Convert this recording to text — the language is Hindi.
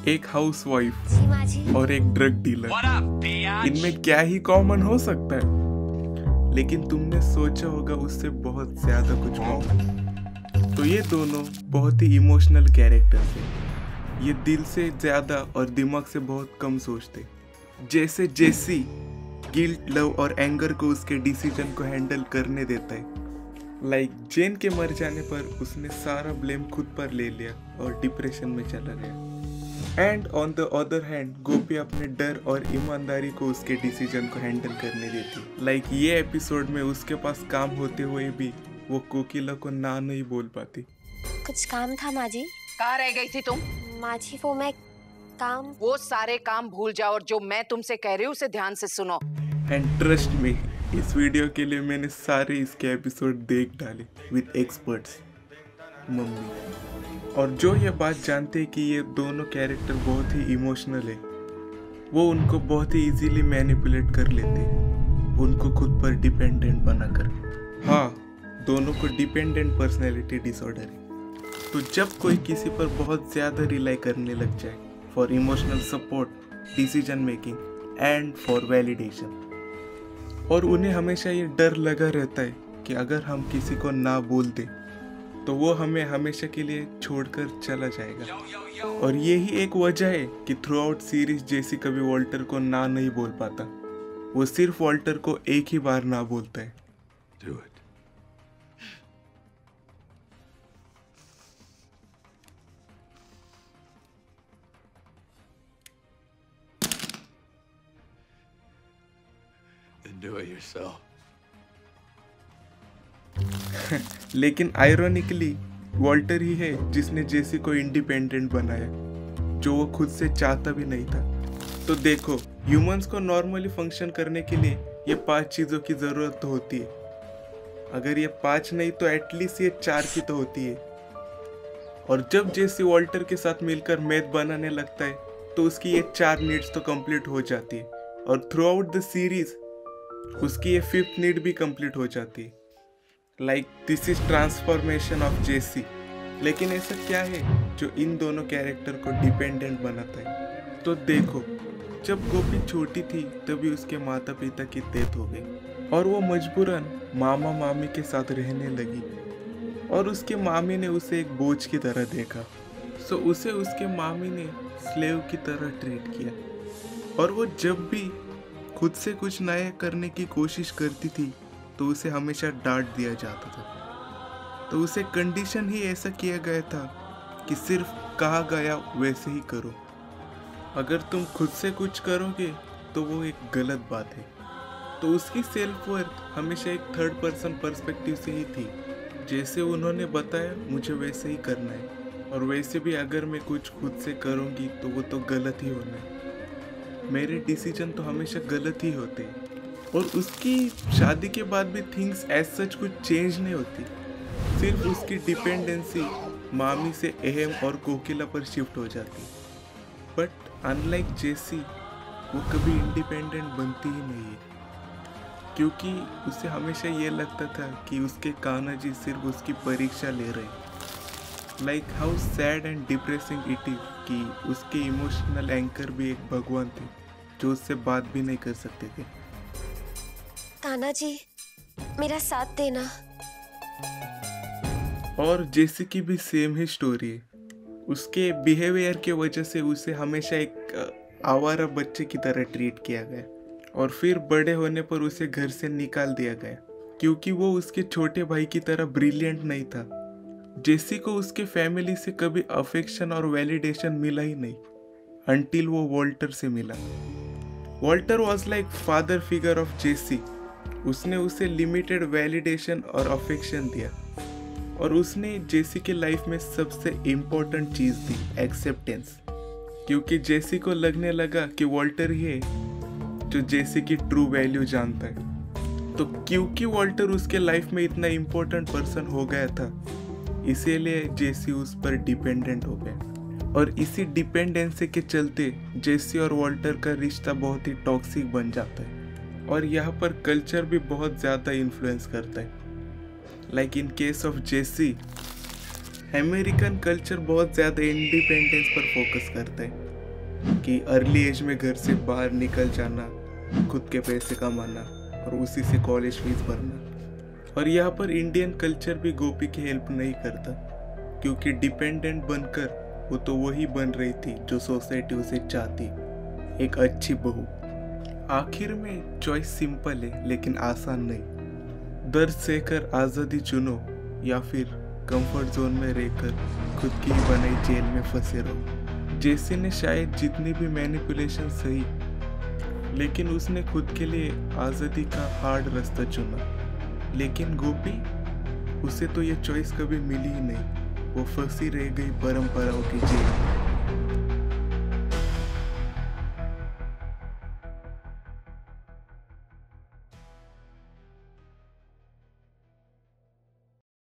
एक हाउसवाइफ और एक ड्रग डीलर, इनमें क्या ही कॉमन हो सकता है। लेकिन तुमने सोचा होगा उससे बहुत ज्यादा कुछ कॉमन। तो ये दोनों बहुत ही इमोशनल कैरेक्टर्स हैं। ये दिल से ज्यादा और दिमाग से बहुत कम सोचते। जैसे जेसी गिल्ट, लव और एंगर को उसके डिसीजन को हैंडल करने देता है। जेन के मर जाने पर उसने सारा ब्लेम खुद पर ले लिया और डिप्रेशन में चला गया। And on the other hand Gopi अपने डर और ईमानदारी को उसके डिसीजन को हैंडल करने देती। ये एपिसोड में उसके पास काम होते हुए भी वो कोकिला को ना नहीं बोल पाती। कुछ काम था माँ जी। कहाँ रह गई थी तुम? माँ जी वो मैं काम, वो सारे काम भूल जाओ और जो मैं तुमसे कह रही हूँ उसे ध्यान से सुनो। एंड ट्रस्ट मी, इस वीडियो के लिए मैंने सारे इसके एपिसोड देख डाले विद एक्सपर्ट्स मम्मी। और जो ये बात जानते हैं कि ये दोनों कैरेक्टर बहुत ही इमोशनल है, वो उनको बहुत ही इजीली मैनिपुलेट कर लेते, उनको खुद पर डिपेंडेंट बनाकर। हाँ, दोनों को डिपेंडेंट पर्सनैलिटी डिसऑर्डर है। तो जब कोई किसी पर बहुत ज़्यादा रिलाई करने लग जाए for emotional support, decision making and for validation, और उन्हें हमेशा ये डर लगा रहता है कि अगर हम किसी को ना बोल दें तो वो हमें हमेशा के लिए छोड़कर चला जाएगा। और यही एक वजह है कि थ्रू आउट सीरीज जेसी कभी वॉल्टर को ना नहीं बोल पाता। वो सिर्फ वॉल्टर को एक ही बार ना बोलता है। Do it. Then do it yourself. लेकिन आयरोनिकली वॉल्टर ही है जिसने जेसी को इंडिपेंडेंट बनाया, जो वो खुद से चाहता भी नहीं था। तो देखो, ह्यूमंस को नॉर्मली फंक्शन करने के लिए ये 5 चीज़ों की ज़रूरत तो होती है। अगर ये 5 नहीं तो एटलीस्ट ये 4 की तो होती है। और जब जेसी वॉल्टर के साथ मिलकर मैथ बनाने लगता है तो उसकी ये 4 नीड्स तो कंप्लीट हो जाती है। और थ्रू आउट द सीरीज उसकी ये 5th नीड भी कंप्लीट हो जाती है। दिस इज ट्रांसफॉर्मेशन ऑफ जेसी। लेकिन ऐसा क्या है जो इन दोनों कैरेक्टर को डिपेंडेंट बनाता है? तो देखो, जब गोपी छोटी थी तभी उसके माता पिता की डेथ हो गई और वो मजबूरन मामा मामी के साथ रहने लगी। और उसके मामी ने उसे एक बोझ की तरह देखा। सो उसे उसके मामी ने स्लेव की तरह ट्रीट किया। और वो जब भी खुद से कुछ नया करने की कोशिश करती थी तो उसे हमेशा डांट दिया जाता था। तो उसे कंडीशन ही ऐसा किया गया था कि सिर्फ कहा गया वैसे ही करो। अगर तुम खुद से कुछ करोगे तो वो एक गलत बात है। तो उसकी सेल्फ वर्थ हमेशा एक 3rd पर्सन पर्सपेक्टिव से ही थी। जैसे उन्होंने बताया मुझे वैसे ही करना है, और वैसे भी अगर मैं कुछ खुद से करूँगी तो वो तो गलत ही होना है। मेरे डिसीजन तो हमेशा गलत ही होते हैं। और उसकी शादी के बाद भी थिंग्स एज सच कुछ चेंज नहीं होती। सिर्फ उसकी डिपेंडेंसी मामी से अहम और कोकिला पर शिफ्ट हो जाती। बट अनलाइक जेसी, वो कभी इंडिपेंडेंट बनती ही नहीं है, क्योंकि उसे हमेशा ये लगता था कि उसके कान्हा जी सिर्फ उसकी परीक्षा ले रहे। How sad and depressing it is कि उसके इमोशनल एंकर भी एक भगवान थे जो उससे बात भी नहीं कर सकते थे। कान्हा जी मेरा साथ देना। और जेसी की भी सेम ही स्टोरी है। उसके बिहेवियर के वजह से उसे हमेशा एक आवारा बच्चे की तरह ट्रीट किया गया, और फिर बड़े होने पर उसे घर से निकाल दिया गया क्योंकि वो उसके छोटे भाई की तरह ब्रिलियंट नहीं था। जेसी को उसके फैमिली से कभी अफेक्शन और वैलिडेशन मिला ही नहीं अनटिल वो वॉल्टर से मिला। Walter was like father figure of Jesse. उसने उसे लिमिटेड वैलिडेशन और अफेक्शन दिया, और उसने जेसी के लाइफ में सबसे इम्पोर्टेंट चीज़ दी, एक्सेप्टेंस। क्योंकि जेसी को लगने लगा कि वॉल्टर ही है जो जेसी की ट्रू वैल्यू जानता है। तो क्योंकि वॉल्टर उसके लाइफ में इतना इम्पोर्टेंट पर्सन हो गया था, इसीलिए जेसी उस पर डिपेंडेंट हो गया। और इसी डिपेंडेंसी के चलते जेसी और वॉल्टर का रिश्ता बहुत ही टॉक्सिक बन जाता है। और यहाँ पर कल्चर भी बहुत ज़्यादा इन्फ्लुएंस करता है। इन केस ऑफ जेसी, अमेरिकन कल्चर बहुत ज़्यादा इंडिपेंडेंस पर फोकस करता है। कि अर्ली एज में घर से बाहर निकल जाना, खुद के पैसे कमाना और उसी से कॉलेज फीस भरना। और यहाँ पर इंडियन कल्चर भी गोपी की हेल्प नहीं करता, क्योंकि डिपेंडेंट बनकर वो तो वही बन रही थी जो सोसाइटी उसे चाहती, एक अच्छी बहू। आखिर में चॉइस सिंपल है लेकिन आसान नहीं। दर्द सहकर आज़ादी चुनो या फिर कंफर्ट जोन में रहकर खुद की ही बनाई जेल में फंसे रहो। जेसी ने शायद जितनी भी मैनिपुलेशन सही, लेकिन उसने खुद के लिए आज़ादी का हार्ड रास्ता चुना। लेकिन गोपी, उसे तो ये चॉइस कभी मिली ही नहीं, वो फंसी रह गई परंपराओं की जेल।